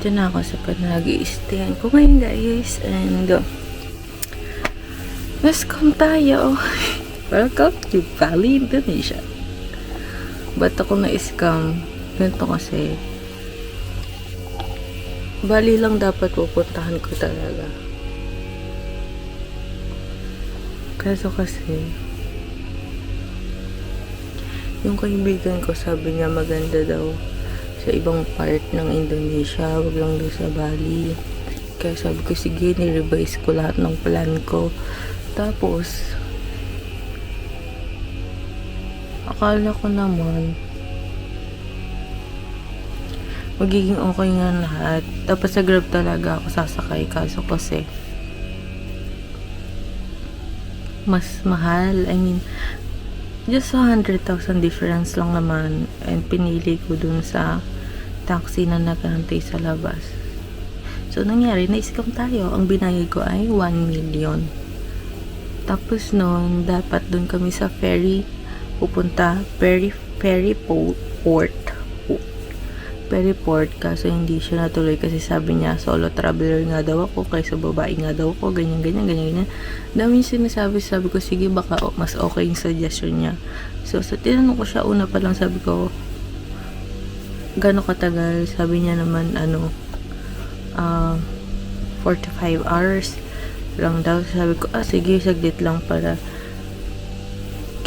nandito na ako sa pinag-i-stayan ko ngayon guys. And let's come tayo. Welcome to Bali, Indonesia. Ba't ako na-scam? Ganito kasi Bali lang dapat pupuntahan ko talaga. Kaso kasi yung kaibigan ko sabi niya maganda daw sa ibang part ng Indonesia, wag lang doon sa Bali. Kaya sabi ko sige, ni-revise ko lahat ng plan ko. Tapos akala ko naman magiging okay nga lahat. Tapos sa Grab talaga ako sasakay. Kaso kasi mas mahal. I mean, just 100,000 difference lang naman. And pinili ko dun sa taxi na nagantay sa labas. So, nangyari, na-scam tayo. Ang binayad ko ay 1 million. Tapos nun, dapat dun kami sa ferry pupunta. Ferry port, kaso hindi siya natuloy kasi sabi niya solo traveler nga daw ako, kaysa babae nga daw ako, ganyan. Dami yung sinasabi, sabi ko sige baka mas okay yung suggestion niya. So sa tinanong ko siya una pa lang, sabi ko gano'ng katagal, sabi niya naman 45 hours lang daw. Sabi ko sige saglit lang para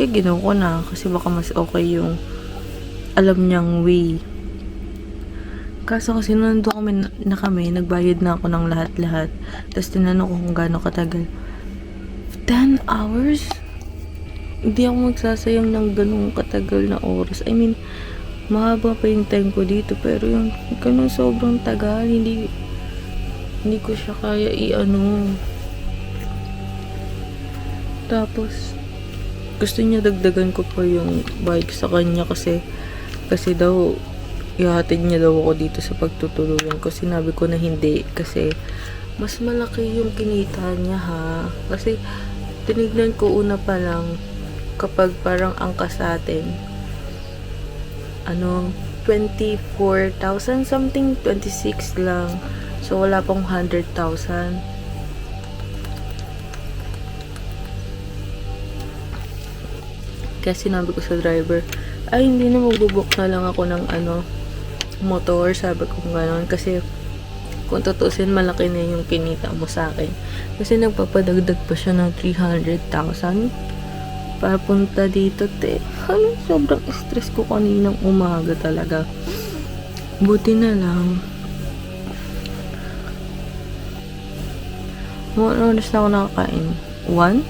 kaya ginawa ko na kasi baka mas okay yung alam niyang way. Kaso kasi nandun kami, nagbayad na ako ng lahat-lahat. Tapos tinanong ko kung gaano katagal. 10 hours? Hindi ako magsasayang ng ganung katagal na oras. I mean, mahaba pa yung time ko dito. Pero yung ganun sobrang tagal, hindi ko siya kaya Tapos, gusto niya dagdagan ko pa yung bike sa kanya kasi daw ihatid niya daw ako dito sa pagtutuluyan ko. Sinabi ko na hindi kasi mas malaki yung kinita niya ha. Kasi tinignan ko una pa lang kapag parang angkas sa atin 24,000 something, 26 lang. So wala pang 100,000. Kaya sinabi ko sa driver, ay hindi na, magbubuk na lang ako ng motor, sabi ko gano'n, kasi kung tutusin malaki na yung kinita mo sa akin, kasi nagpapadagdag pa siya ng 300,000 papunta dito ay sobrang stress ko kaninang umaga talaga. Buti na lang ano oras na ako nakakain? 1?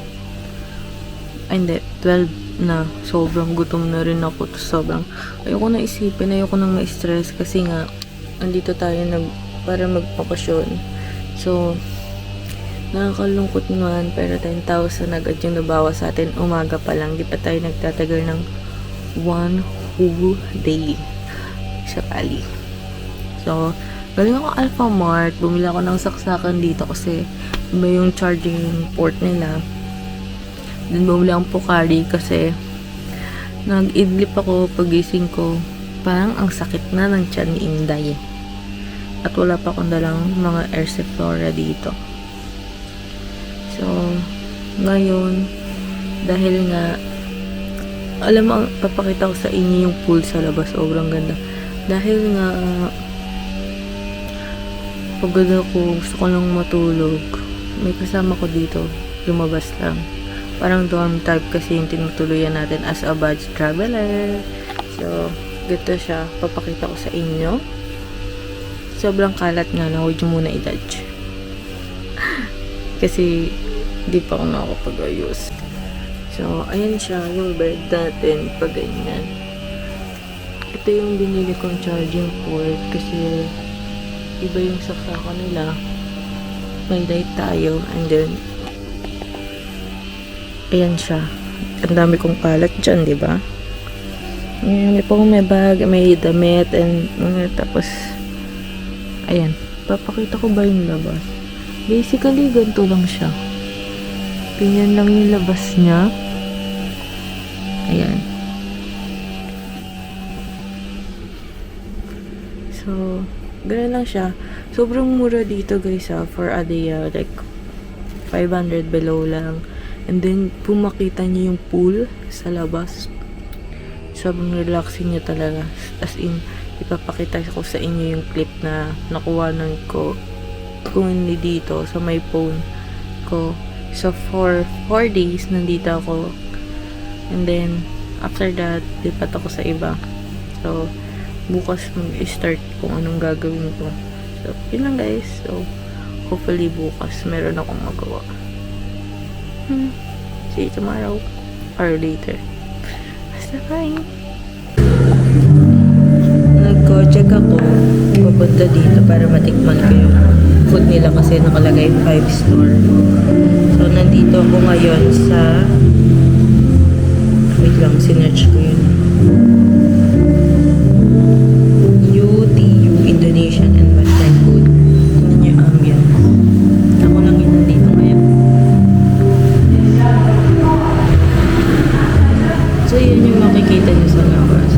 Ay hindi, 12 na. Sobrang gutom na rin ako. Sobrang ayoko na isipin, ayoko nang ma-stress kasi nga andito tayo para magpakasyon. So nakakalungkot naman, pero 10,000 agad yung nabawas sa atin umaga pa lang. Di pa tayo nagtatagal ng 1 whole day sa Bali. So galing ako Alphamart, bumili ako ng saksakan dito kasi may yung charging port nila. Then bumili akong Pocari kasi nag-idlip ako pagising ko. Parang ang sakit na ng tiyan ni Inday. At wala pa akong dalang mga Airceflora dito. So, ngayon, dahil nga, alam mo, papakita ko sa inyo yung pool sa labas. Sobrang ganda. Dahil nga, pagod ako, gusto ko lang matulog. May kasama ko dito, lumabas lang. Parang dorm type kasi yung tinutuluyan natin as a badge traveler. So, gito siya. Papakita ko sa inyo. Sobrang kalat nga na. Huwag nyo muna i-dodge. Kasi, di pa ako nakakapag-ayos. So, ayan siya. Yung bed natin. Pag ganyan. Ito yung binili kong charging port. Kasi, iba yung saksakan nila. May light tayo. And then, ayan siya. Ang dami kong kalat dyan, di ba? May pang may bag, may damit, and tapos, ayan. Papakita ko ba yung labas? Basically, ganito lang siya. Ganyan lang yung labas niya. Ayan. So, Ganun lang siya. Sobrang mura dito guys for a day, like 500 below lang. And then, pumakita niyo yung pool sa labas. Sobrang relaxing niya talaga. As in, ipapakita ko sa inyo yung clip na nakuhanan ko kung hindi dito sa my phone ko. So, for 4 days, nandito ako. And then, after that, lipat ako sa iba. So, bukas mag-start kung anong gagawin ko. So, yun lang guys. So, hopefully bukas meron akong magawa. See you tomorrow. Or later. Basta bye. Nag-check ako papunta dito para matikman ko yung food nila kasi nakalagay 5-star. So, nandito ako ngayon sa wait lang, sinerch ko yun. UTU, Indonesian and Western food. Tingnan niyo yung ambience. Ako lang yun nandito ngayon. So, yun yung makikita niyo sa labas.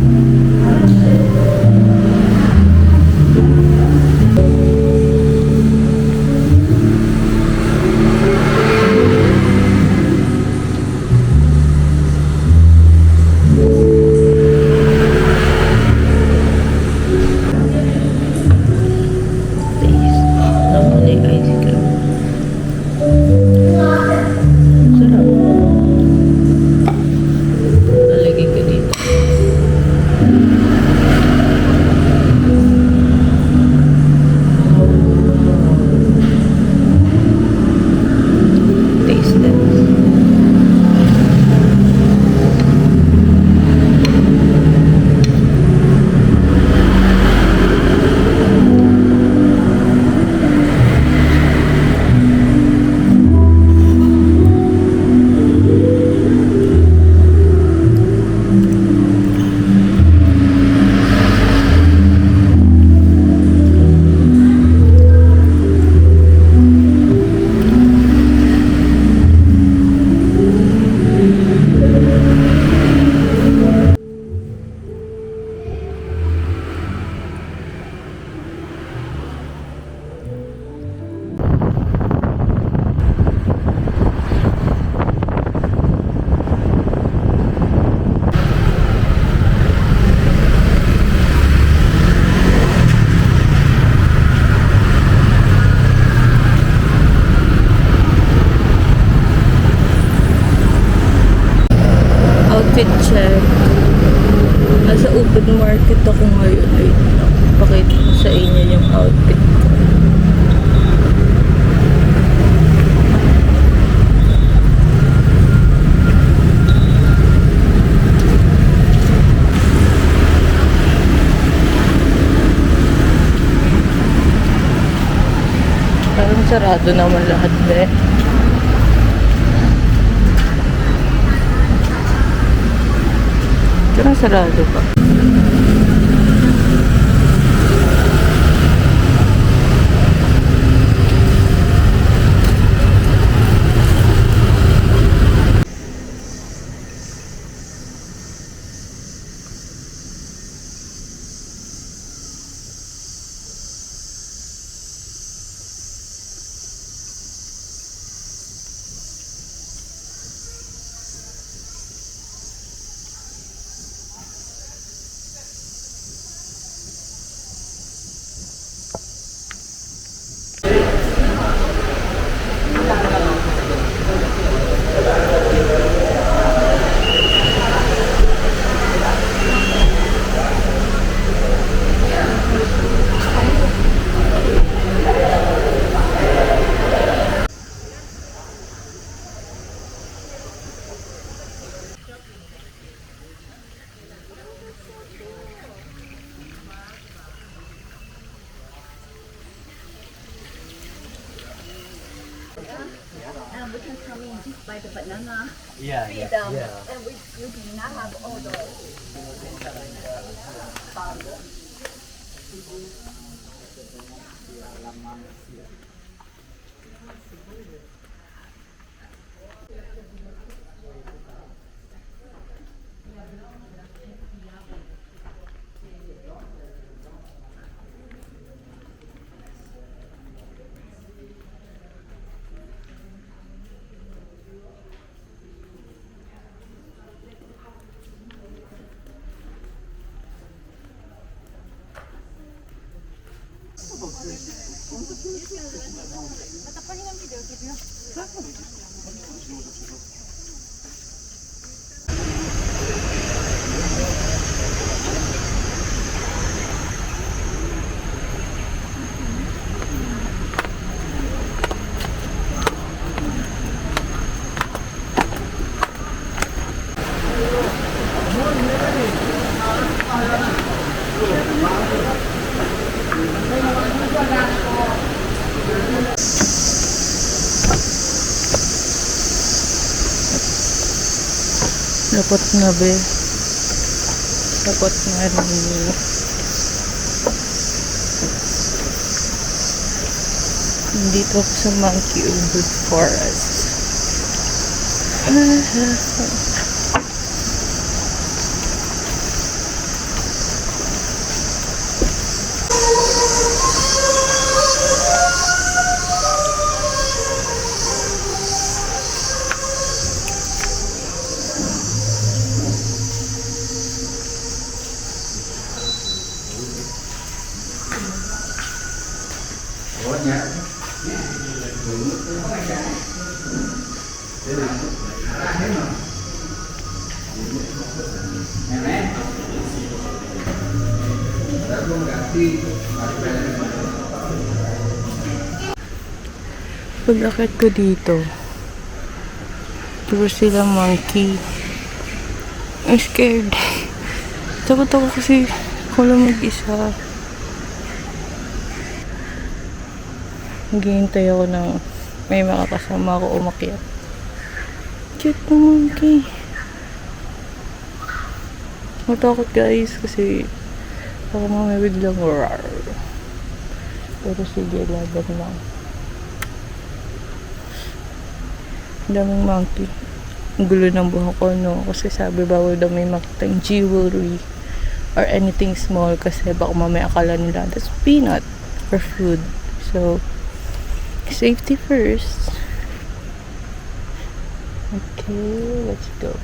Outfit check. Nasa open market ako ngayon. Ay, pakita ko sa inyo yung outfit ko. Parang sarado naman lahat eh. Parang sarado pa. We can come in just by the banana. Yeah, Feed yeah, them, yeah. and you can now have all the Lapot na be. Lapot nga rin. Dito ako sa Monkey Wood Forest. Pag-akit ko dito, puro sila monkey. I'm scared. Takot ako kasi ako lang mag-isa. Naghihintay ako ng may makakasama ako umakyat. Cute na monkey. Matakot guys kasi baka mamaya biglang roar. Pero sige, laban lang. Ang daming monkey. Ang gulo ng buhok ko, no? Kasi sabi bawal daw may makitang jewelry or anything small kasi baka mamaya akala nila that's peanut or food. So, safety first. Okay, let's go.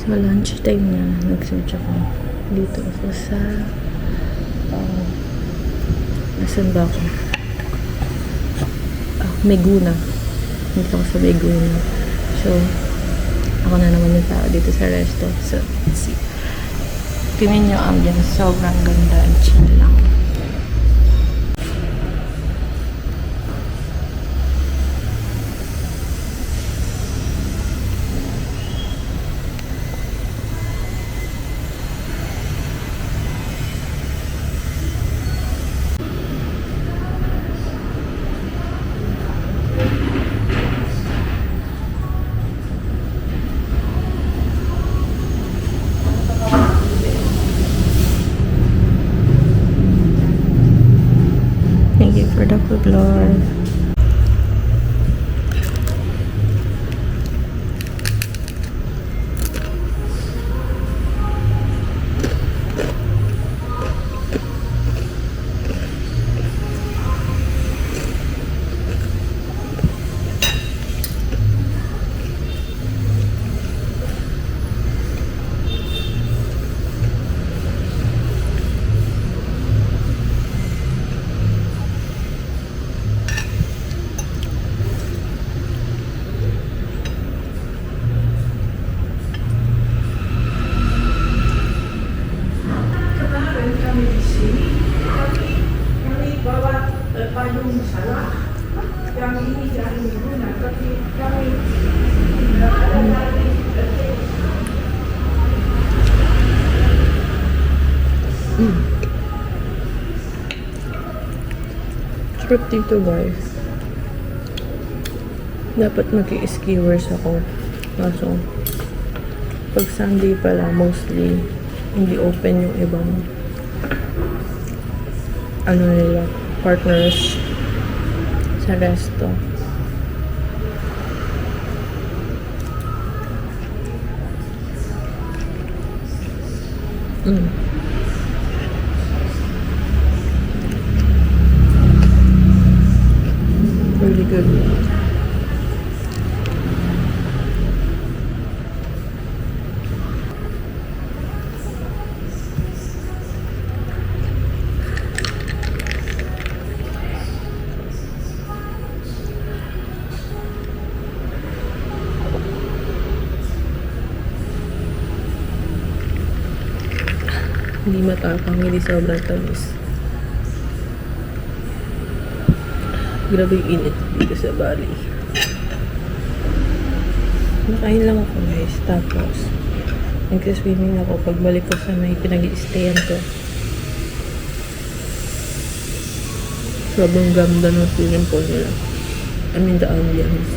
So, lunch time na. Nag-search ako. Dito ako sa nasan ba ako? Meguna. Dito ako sa Meguna. So, ako na naman yung tao dito sa resto. So, let's see. Tingnan nyo ang ambience. Sobrang ganda. Ang chill lang. Thank you for the food, Lord. trip dito guys. Dapat mag-skiwers ako. Kaso, pag Sunday pala, mostly, hindi open yung ibang ano nila, partners sa resto. Really good. Hindi matapang, hindi sobrang tamis. Grabe yung init dito sa Bali. Nakain lang ako guys. Tapos, nag-swimming ako pagbalik ko sa may pinag-i-stayan ko. Sobrang ganda ng swimming pool nila. I mean the ambience.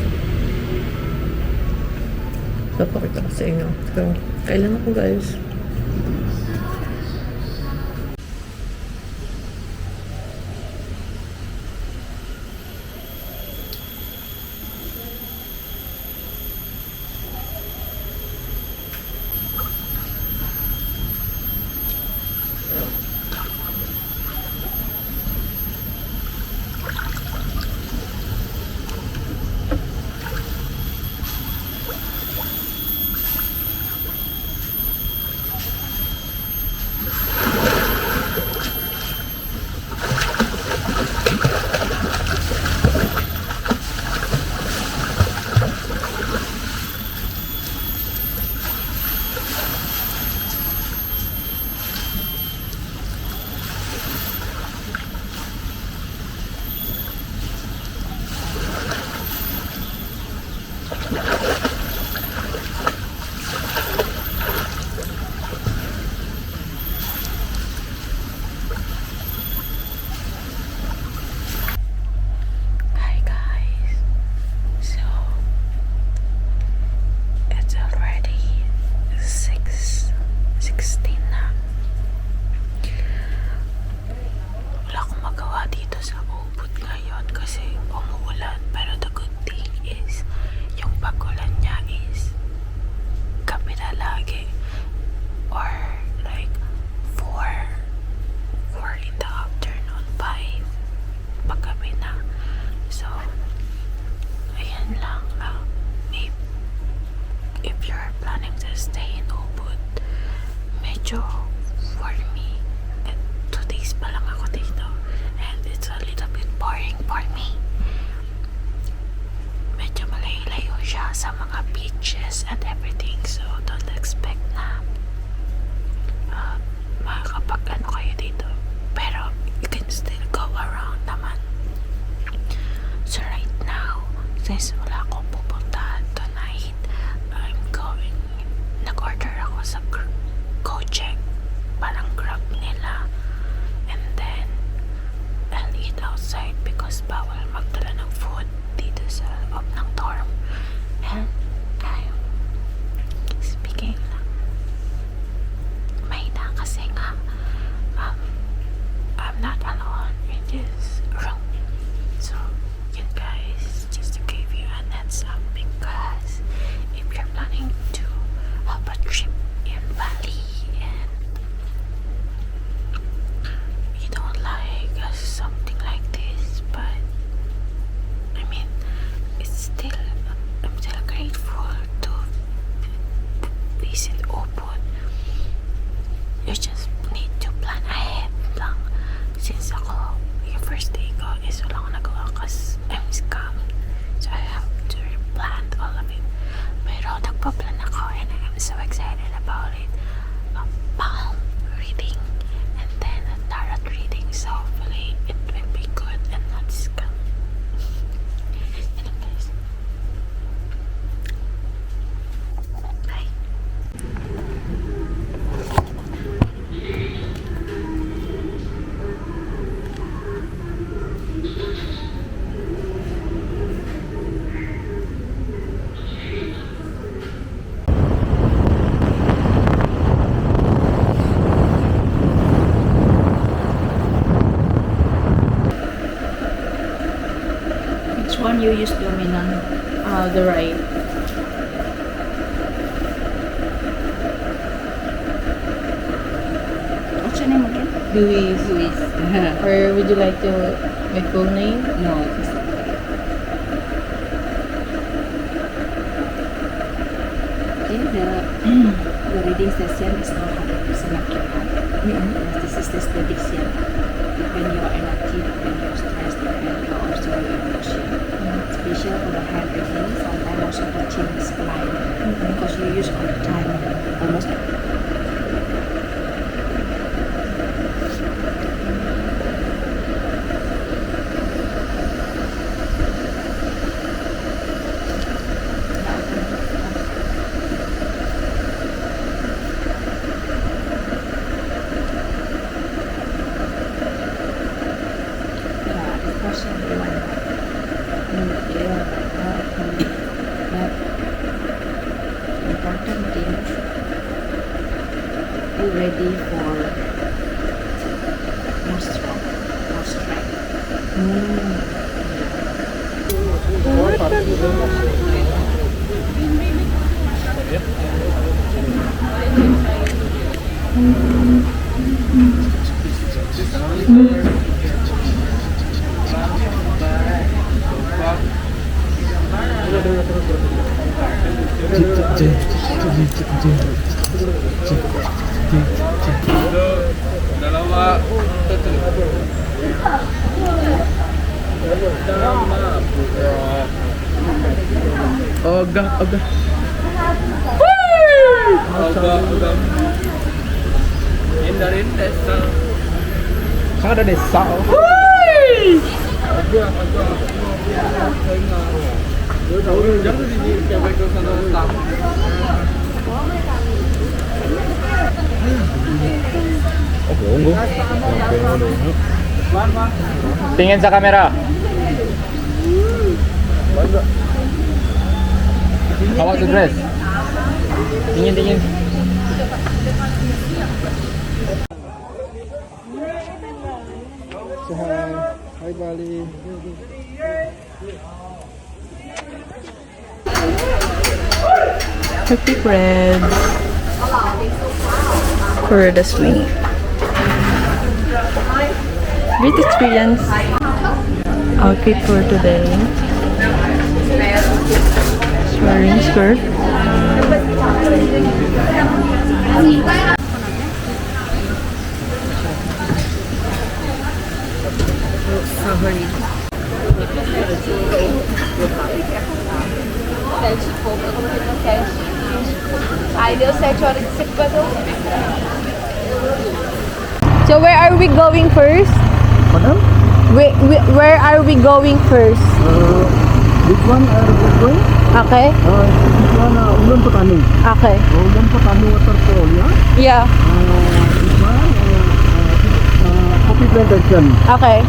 Papakita ko sa inyo. So, kailan ako guys. Hi guys. So, it's already 6:16 na. Wala akong magawa dito sa Ubud ngayon kasi umuulan. Pero the good thing is, yung pag-ulan niya is gabi na lagi. Or like 4 in the afternoon, 5 paggabi na. So, ayan lang. If you're planning to stay in Ubud, medyo for me, 2 days pa lang ako dito. And it's a little bit boring for me. Medyo malayo siya sa mga beaches and everything. So, don't expect na makakapag kayo dito. Pero, you can still go around naman. So, right now, since wala akong pupuntahan tonight, nag-order ako sa Gojek, parang Grab nila. And then, I'll eat outside because bawal magdala ng food dito sa loob ng dorm. And, speaking lang, may na kasi nga, I'm not alone in this room. So, yun guys, just to give you an heads up because if you're planning to have a trip in Bali and you don't like something like this, but I mean, I'm still grateful to visit Ubud. You just need to plan ahead lang. Since ako, yung first day ko is wala akong nagawa kasi I'm scammed. So I have to replan all of it. Pero nagpa-plan ako and I'm so excited about it. Palm reading and then a tarot reading. So hopefully it will be good and not scam. Hello guys. Hi. you use dominant? The right. What's your name again? Luis. Luis. Or would you like to my full name? No, it's okay. Okay, the reading session is not 100% accurate. Yes, this is the prediction. Depend your energy, depend your stress, depend your also your emotion. Especially for the hand reading, sometimes also the chin is blind because you use all the time, almost. Important things you ready for more strength, more strength. Dalawa. Oga. Indah rin desa. Kada desa. Jangan di kebek ke sana tak. Tingin sa kamera. Hawak the dress. Tingin. Hi Bali. Happy bread for the swing. Great experience. Outfit for today. Wearing skirt. Aí deu 7 horas e 50. So where are we going first? Madam, Where are we going first? which one are we going? Okay. This one Ulan Petani. Okay. Ulan Petani waterfall, ya. Yeah. This one coffee plantation. Okay.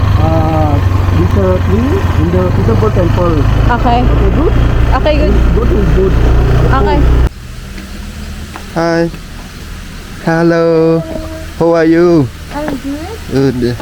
This tree in the Peterborough temple. Okay. Okay, good. Okay, good. Good is good. Okay. Hi. Hello. How are you? I'm good. Good.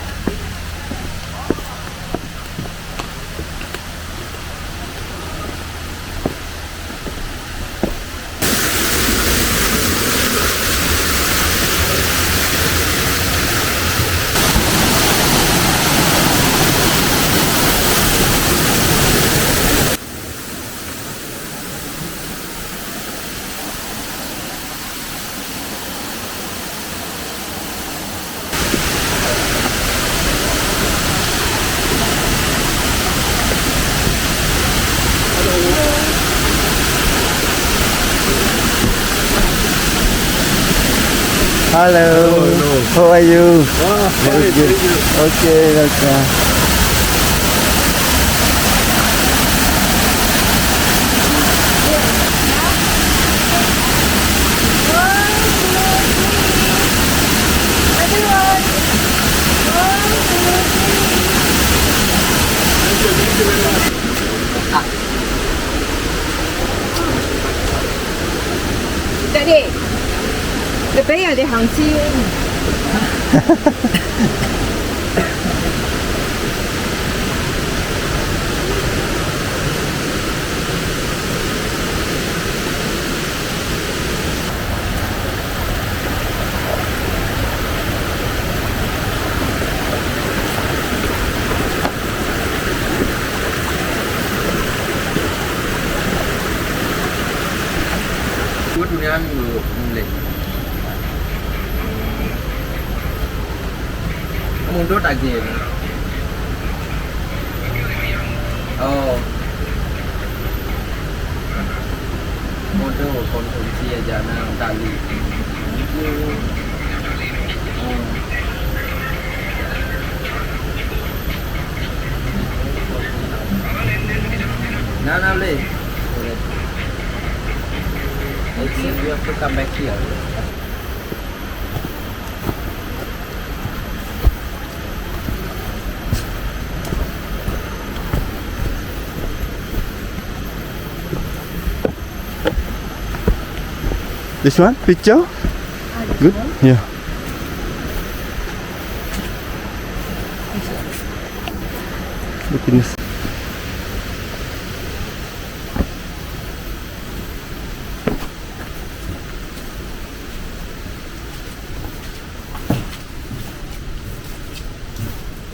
Hello. How are you? Very good. Okay, welcome. Daddy,你俾人哋行先。Mulai. Mundur tak je. Oh. Mundur konsumsi aja nang tali. Nah, boleh. Exit, you have to come back here. This one, picture? Good? Yeah. Look in this.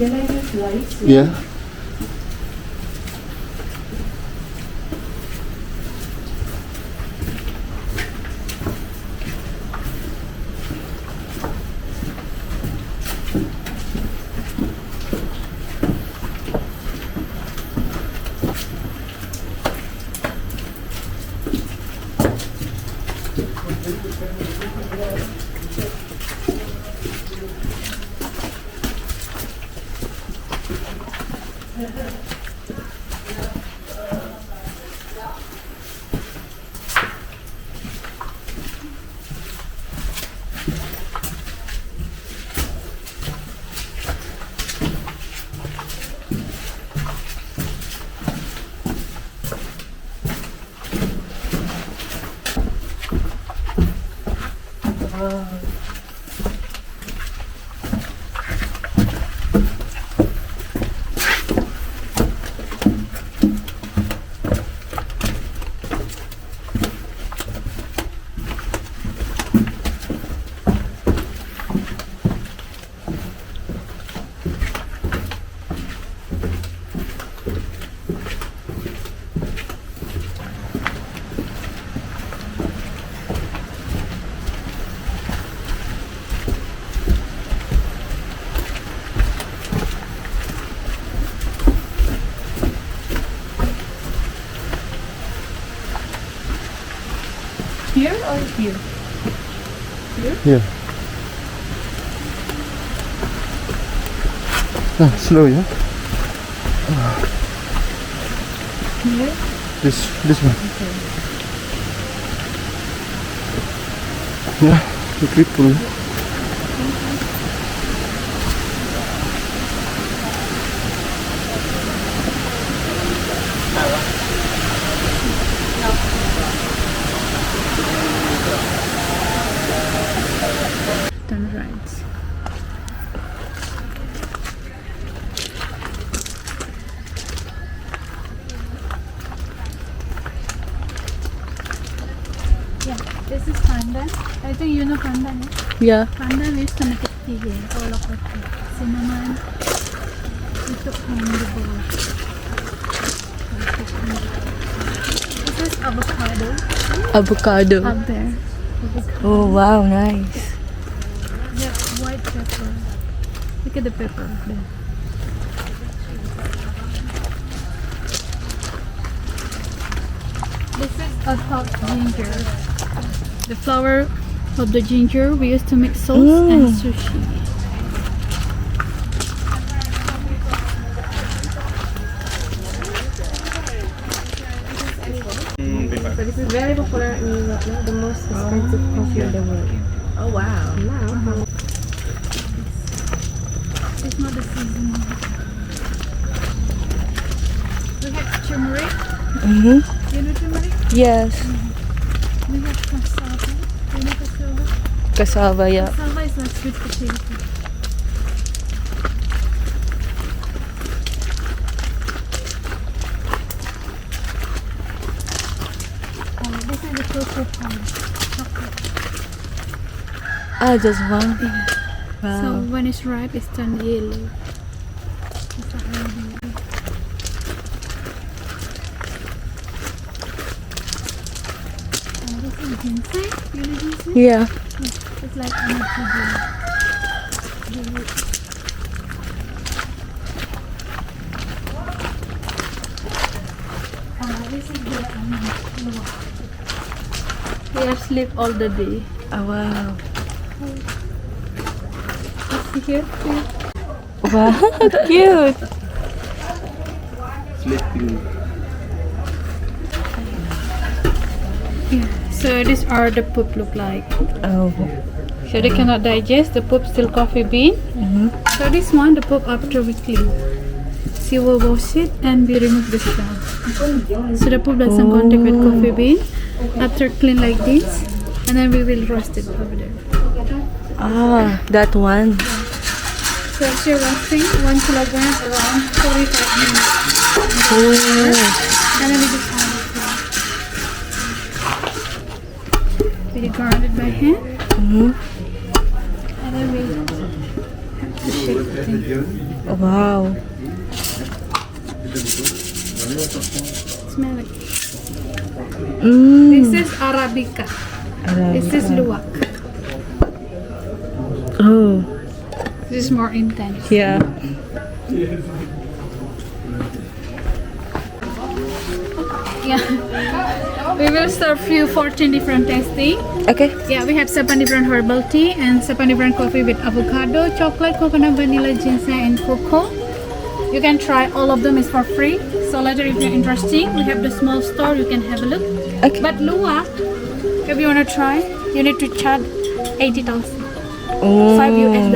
Can I use lights? Yeah. Here or here? Yeah. Ah, slow, yeah. Here? This one. Yeah, the people. Turn right. Yeah, this is pandan. I think you know pandan, eh? Yeah. Pandan is to make it tea, all of it. Cinnamon. We took from the bowl. This is avocado. Avocado. Up there. Oh, wow, nice. Yeah, white pepper. Look at the pepper there. This is a top ginger. The flower of the ginger we used to make sauce and sushi. So this is very popular in Europe, no? The most expensive coffee in the world. Oh wow. Wow. It's not the season. We have turmeric. Mm-hmm. You know turmeric? Yes. We have cassava. You know cassava? Cassava, yeah. Cassava is like sweet potato. This is the cocoa palm. Ah, just one. Wow. So when it's ripe, it's turned yellow. It's not really. This is ginseng. You know ginseng? Yeah. It's like energy drink. This is the we have sleep all the day. Oh, wow. See here? Wow, cute. Sleeping. So these are the poop look like. Oh. So they cannot digest. The poop still coffee bean. So this one, the poop after we clean. So you will wash it and we remove the shell. So the poop doesn't contact with coffee bean. After clean like this, and then we will roast it over there. Ah, that one. So after roasting, 1 kilogram around 45 minutes. And then we just add it. We grind it by hand. And then we have to shake the thing. Oh, wow. Smell it. Mm. This is Arabica. This is Luwak. Oh, This is more intense. yeah. Yeah. We will serve you 14 different tasting. Okay. Yeah, we have 7 different herbal tea and 7 different coffee with avocado, chocolate, coconut, vanilla, ginseng, and cocoa. You can try all of them. Is for free. So later, if you're interested, we have the small store. You can have a look. Okay. But Luwak, if you wanna try, you need to charge 80,000, Mm. $5 US.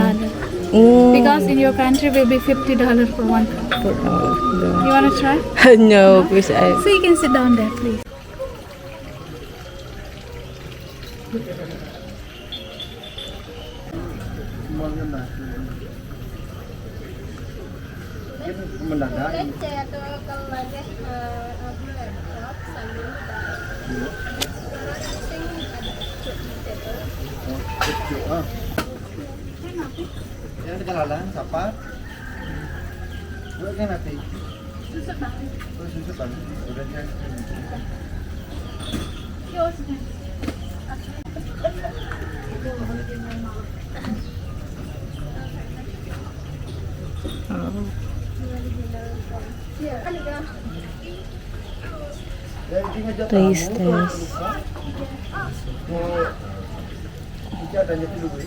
Mm. Because in your country will be $50 for 1 cup. You wanna try? No, because I. So you can sit down there, please. Yan kenalan siapa? Gue kan nanti. Oh, susupan. Udah kan. Taste test. Kita ada nyeti dulu.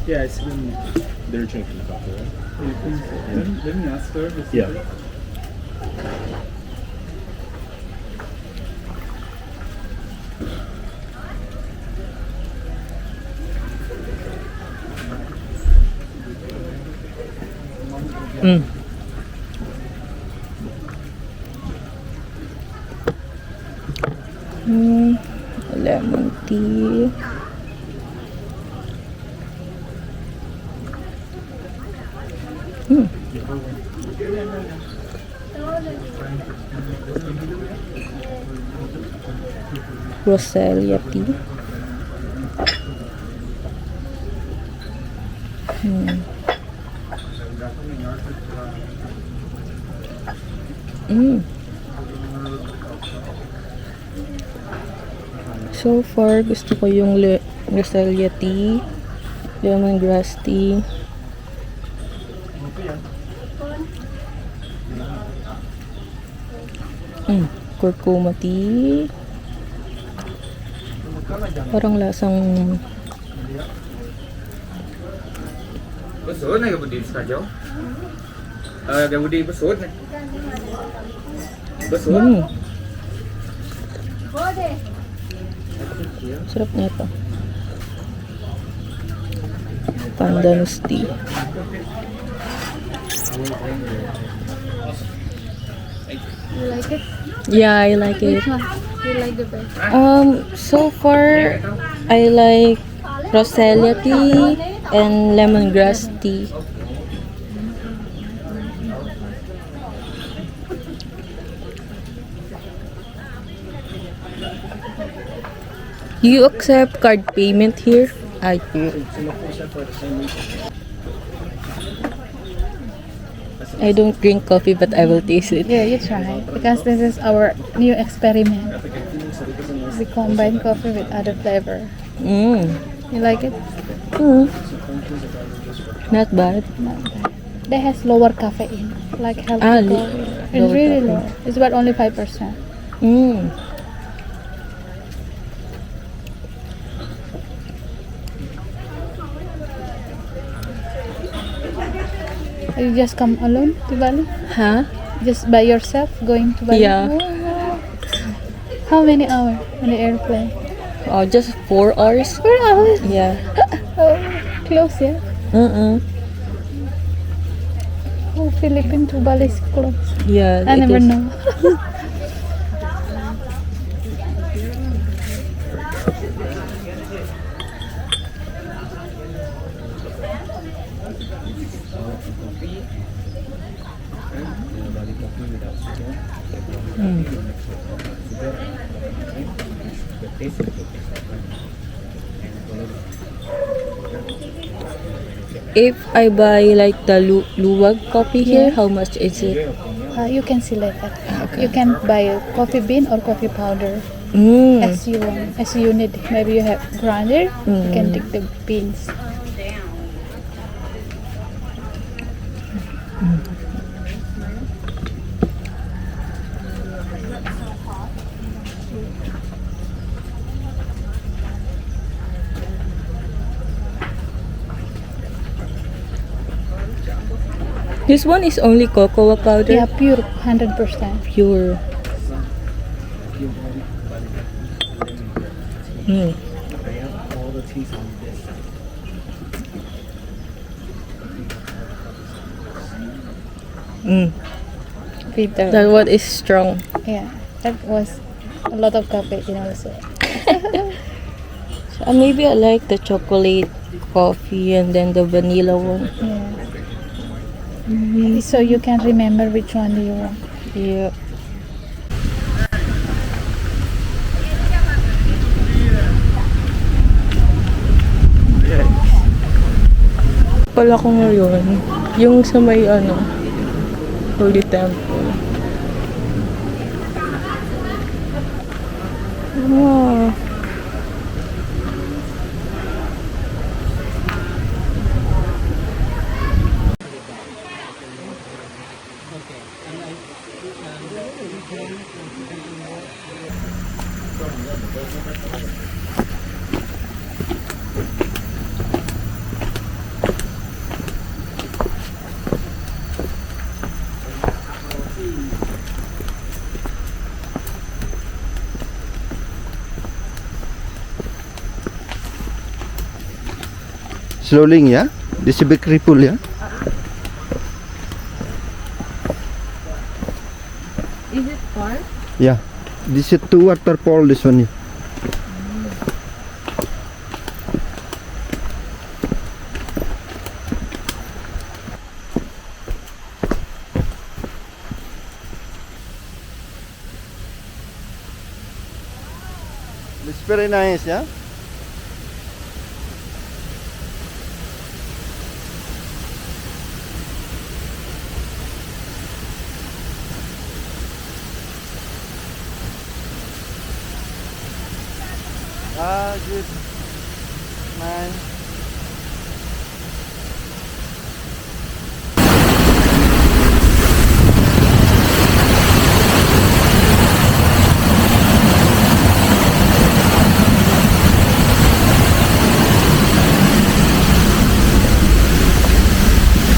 Yeah, I see them. They're drinking coffee, right? Let me ask her. Yeah. Mm. Lemon tea. Roselia tea. So far, gusto ko yung Roselia tea, lemongrass tea. Curcuma tea. Parang lasang Besut này cái budi saja. Cái budi besut này. Besut. sarap nito. Pandanus tea. You like it? Yeah, I like it. Which one? You like the best? So far, I like Roselia tea and lemongrass tea. Do you accept card payment here? I do. I don't drink coffee, but I will taste it. Yeah, you try because this is our new experiment. We combine coffee with other flavor. Mm. You like it? Mm. Not bad. Not bad. They has lower caffeine, like healthy Ah, coffee. It's lower really caffeine. low. It's about only 5%. Mm. You just come alone to Bali? Huh? Just by yourself going to Bali? Yeah. Oh, wow. How many hours on the airplane? Oh, just 4 hours. 4 hours. Yeah. Oh, close, yeah. Mm-mm. Oh, Philippines to Bali is close. Yeah. I it never is. know. If I buy like the luwag coffee here, how much is it? You can select it. You can buy a coffee bean or coffee powder Mm. as you want, as you need. Maybe you have grinder, you can take the beans. This one is only cocoa powder. Yeah, pure, 100%. Pure. Mm. Mm. Bitter. That one is strong. Yeah, that was a lot of caffeine also. Maybe I like the chocolate coffee and then the vanilla one. Yeah. So you can remember which one do you want. Yeah. Pala ko ngayon, yung sa may Holy Temple. Wow. Slowly, yeah? This is a big ripple, yeah? Is it far? Yeah. This is 2 waterfall, this one. Yeah. It's very nice, yeah? Ah, good. Nice.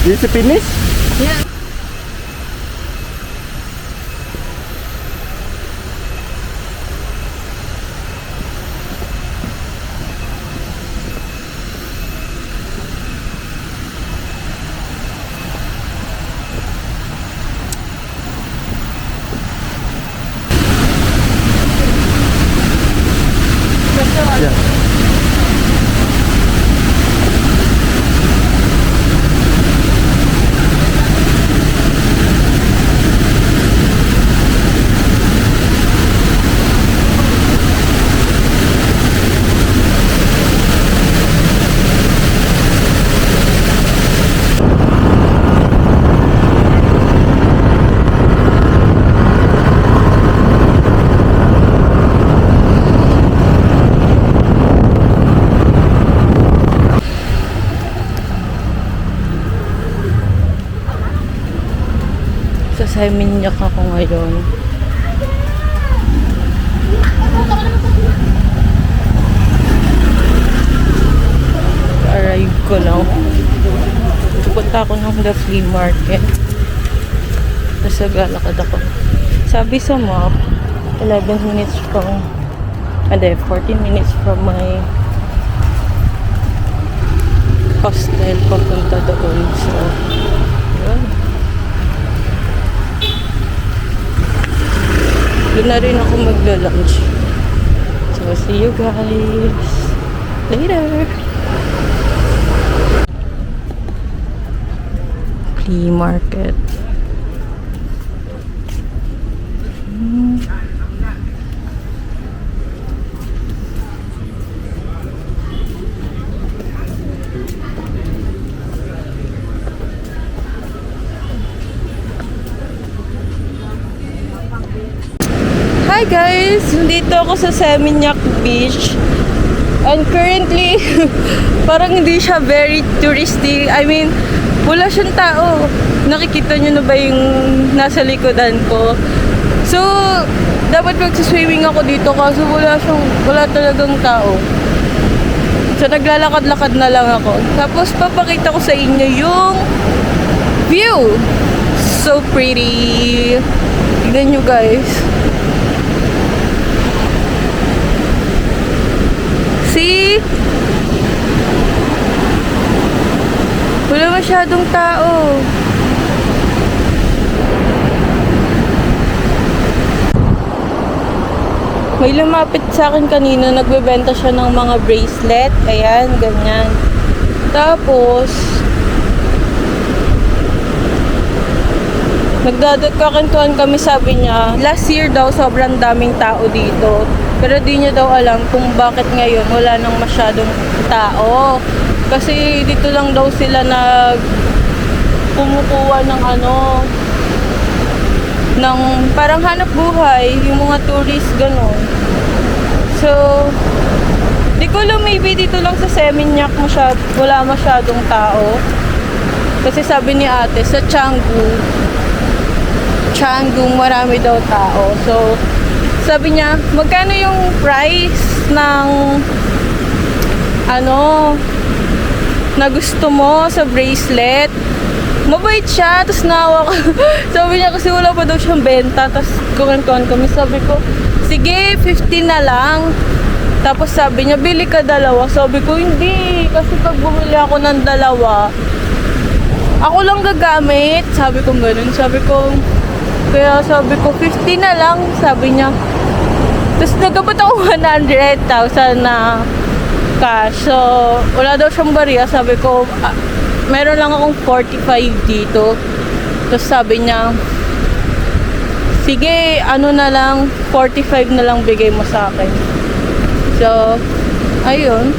This is finish? Yeah. Sa Seminyak ako ngayon. Arrive ko lang. Pupunta ako ng the flea market. Tapos naglalakad ako. Sabi sa map, 11 minutes from, 14 minutes from my hostel papunta doon. So, yun. Doon na rin ako magla-lunch. So, see you guys later. Flea market. Hi guys! Dito ako sa Seminyak Beach. And currently, parang hindi siya very touristy. I mean, wala siyang tao. Nakikita nyo na ba yung nasa likodan ko? So, dapat magsiswimming ako dito kasi wala talagang tao. So, naglalakad-lakad na lang ako. Tapos, papakita ko sa inyo yung view. So pretty. Tignan nyo guys. See? Wala masyadong tao. May lumapit sa akin kanina, nagbebenta siya ng mga bracelet. Ayan, ganyan. Tapos, nagdadagkakantuan kami, sabi niya, last year daw sobrang daming tao dito. Pero di niya daw alam kung bakit ngayon wala nang masyadong tao. Kasi dito lang daw sila kumukuha ng ng parang hanap buhay, yung mga tourist, gano'n. So, di ko alam, maybe dito lang sa Seminyak wala masyadong tao. Kasi sabi ni ate, sa Canggu, marami daw tao. So, sabi niya, magkano yung price ng na gusto mo sa bracelet? Mabait siya, tapos nawa ko. Sabi niya kasi wala pa daw siyang benta, tapos kuhan kami. Sabi ko, sige, 50 na lang. Tapos sabi niya, bili ka dalawa. Sabi ko, hindi. Kasi pag bumili ako ng dalawa, ako lang gagamit. Sabi ko ganun. Kaya sabi ko, 50 na lang. Sabi niya. Tapos nagabot ako 100,000 na cash. So, wala daw siyang bariya. Sabi ko, meron lang akong 45 dito. Tapos sabi niya, sige, na lang, 45 na lang bigay mo sa akin. So, ayun.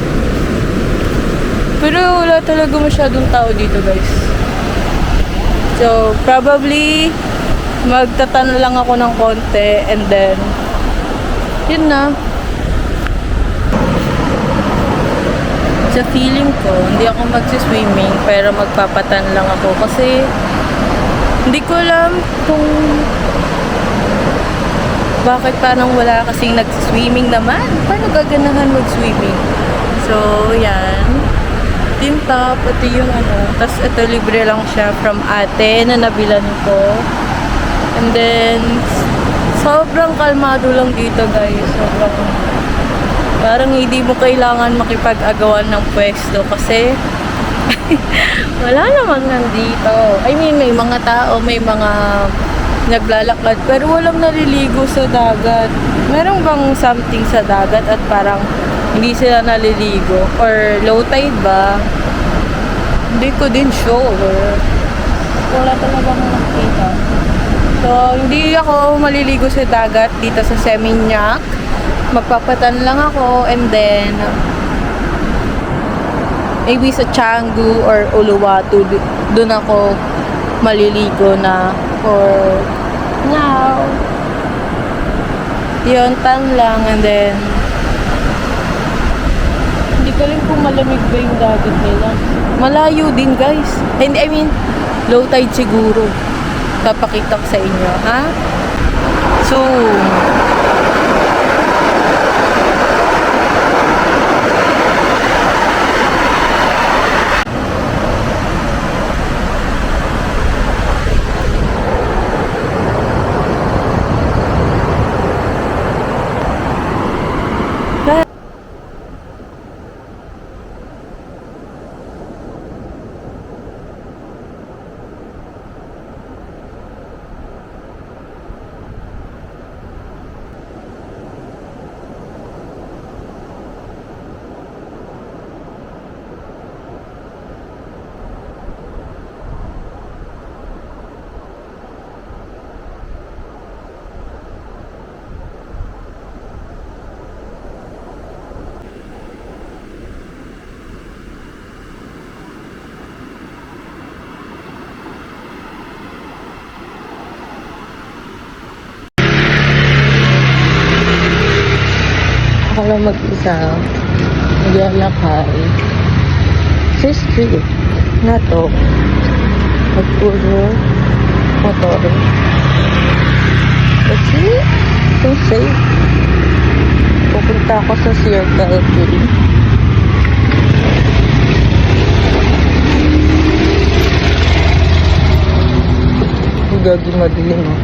Pero wala talaga masyadong tao dito, guys. So, probably, magtatano lang ako ng konti and then, yun na. Sa feeling ko, hindi ako magsiswimming pero magpapatan lang ako kasi hindi ko alam kung bakit parang wala kasing nagsiswimming naman. Paano gaganahan mag-swimming? So, yan. Tinta, pati yung tas ito libre lang siya from ate na nabilan ko. And then, sobrang kalmado lang dito guys. Parang hindi mo kailangan makipag-agawan ng pwesto kasi wala namang nandito. I mean, may mga tao, may mga naglalakad, pero walang naliligo sa dagat. Meron bang something sa dagat at parang hindi sila naliligo? Or low tide ba? Hindi ko din sure. Wala talagang nakita. So, hindi ako maliligo sa dagat dito sa Seminyak. Magpapatan lang ako and then maybe sa Canggu or Uluwatu doon ako maliligo na for now. Yun, tan lang and then hindi ko rin kung malamig ba yung dagat nila. Malayo din guys. And I mean, low tide siguro. Papakita ko sa inyo, ha? Zoom. Ako lang mag-isa. Maglalakay. Sa street. Na to. Magpuro. Motor. Kasi, so safe. Pupunta ako sa Circle K. Gagi madilim, oh.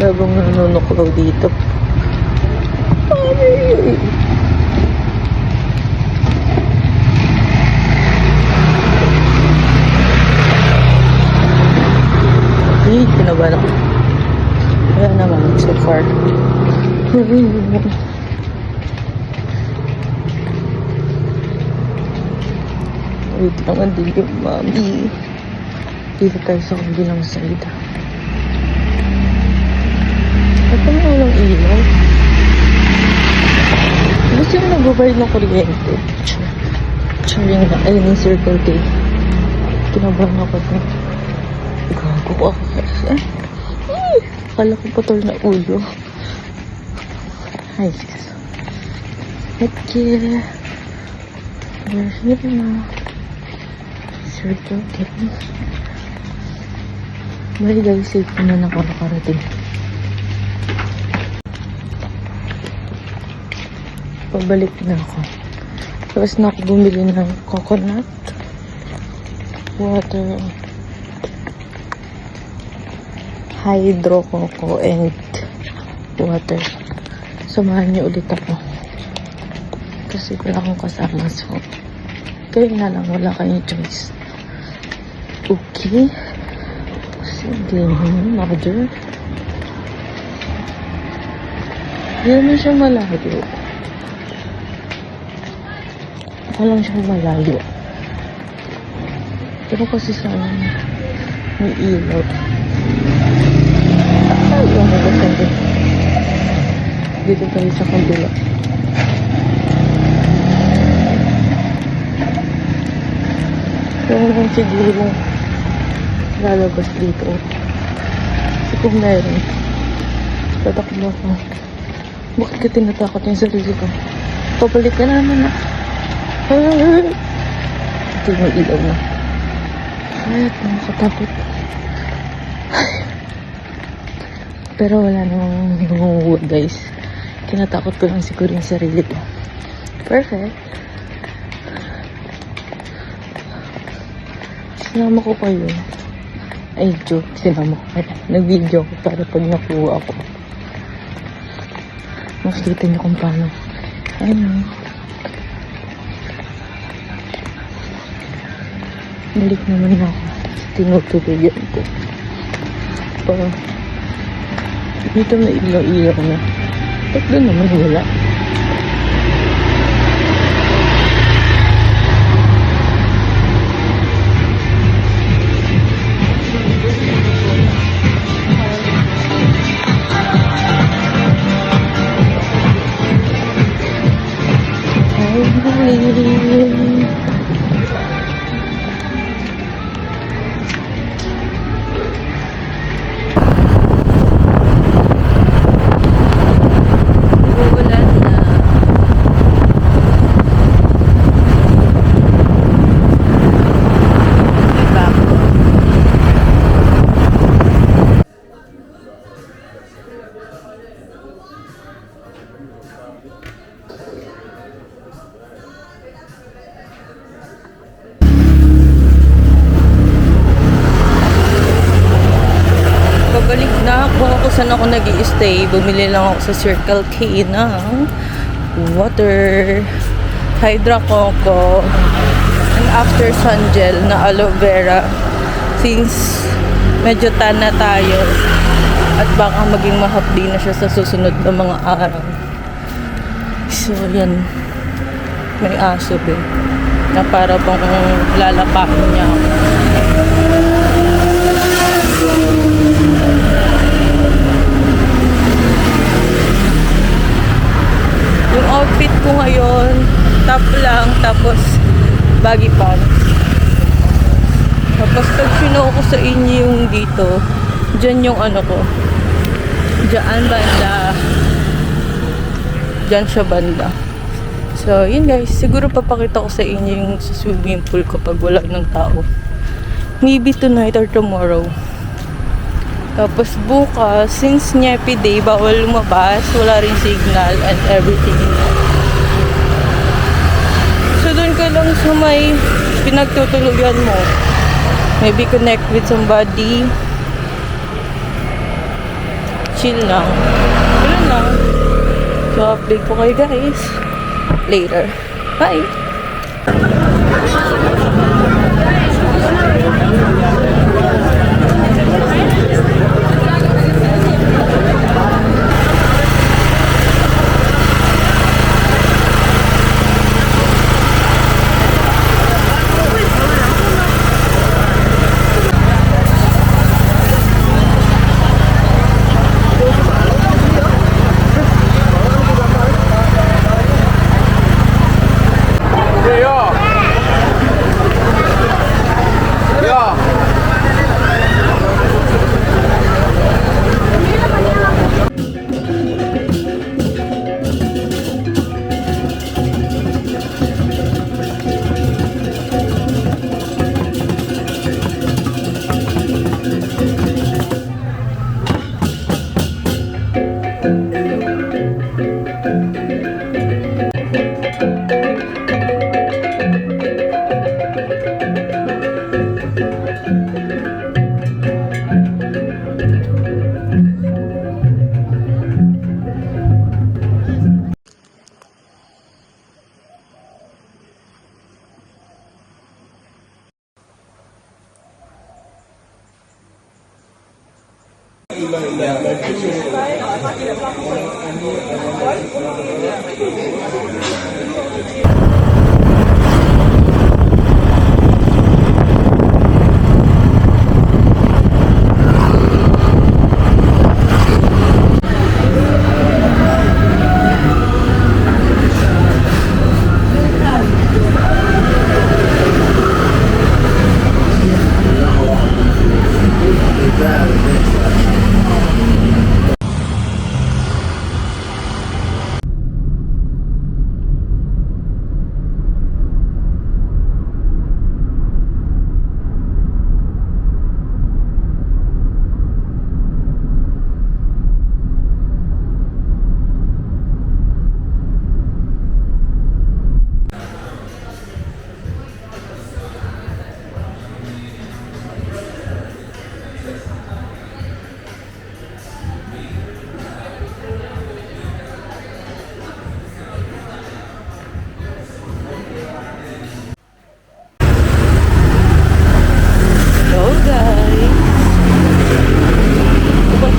Habang nanunuklaw dito. Ay, kinabahan ako. Kaya naman, so far. Wait lang, ang dilim, mami. Dito tayo sa kabilang side. At kung walang ilaw. Gusto yung nagbabayad ng kuryente. Charing na. Ayun yung Circle K. Kinabahan ako na. Gago ako kasi. Ay! Akala ko patol na ulo. Ay, yes. Okay. We're here na. Circle K. Bye guys, safe naman ako nakarating. Pabalik na ako. Tapos na ako bumili ng coconut, water, hydro coco, and water. Samahan niyo ulit ako. Kasi wala akong kasama. So, kayo na lang. Wala kayong choice. Okay. Sige, mother. Hindi naman siya malayo. Walang siyang malayo. Pero kasi sana may ilaw. Ayaw mo ba tayo? Dito tayo sa kabila. Pero kung siguro lalabas dito. Kasi kung meron, tatakbo ako. Bakit ka tinatakot yung sarili ko? Pabalik ka naman na. Ito yung ilaw na. Ay, nakakatakot. Pero wala namang nangunguha, guys. Kinatakot ko lang siguro yung sarili ko. Perfect. Sinama ko kayo. Ay, joke. Sinama ko kayo. Nag-video ko para pag nakuha ako. Makikita niyo kung paano. Ayun. Balik naman ako. Tinutuluyan ko. Dito na ilaw-ilaw na. Ba't doon naman wala? Uulan. saan ako nag-i-stay, bumili lang ako sa Circle K ng water, Hydra Coco, and after sun gel na aloe vera. Since medyo tan na tayo at baka maging mahapdi na siya sa susunod na mga araw. So, yan. May aso eh. Na para bang lalapain niya ako. Yung outfit ko ngayon, top lang, tapos baggy pants. Tapos pag sinuo ko sa inyo yung dito, dyan yung ano ko. Dyan banda. Dyan siya banda. So, yun guys. Siguro papakita ko sa inyo yung sa swimming pool ko pag wala ng tao. Maybe tonight or tomorrow. Tapos bukas, since Nyepi Day, bawal lumabas. Wala rin signal and everything. So, doon ka lang sa may pinagtutuluyan mo. Maybe connect with somebody. Chill lang. Ganun lang. So, update ko kayo guys. Later. Bye!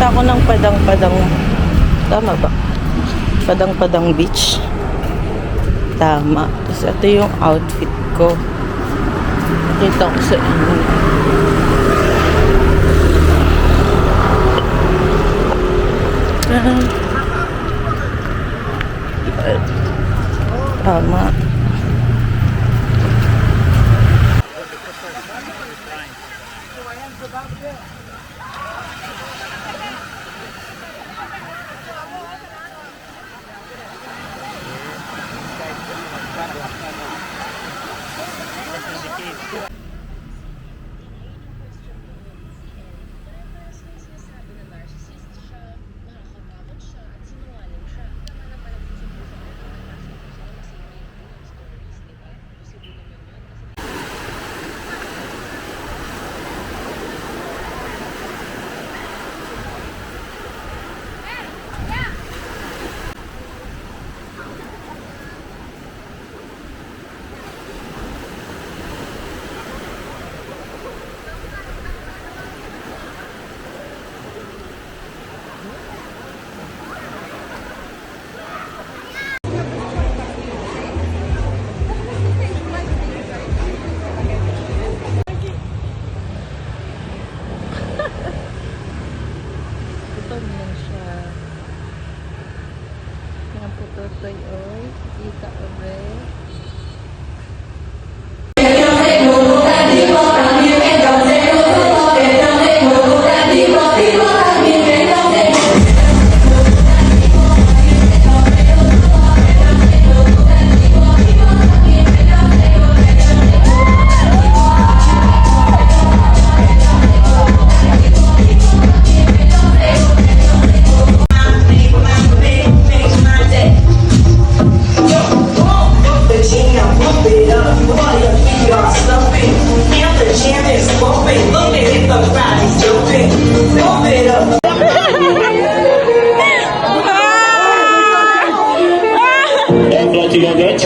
Ako ng Padang-Padang, tama ba? Padang-Padang Beach. Tama. Tapos ito yung outfit ko. Kita ko sa inyo. Tama.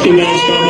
Ski Mask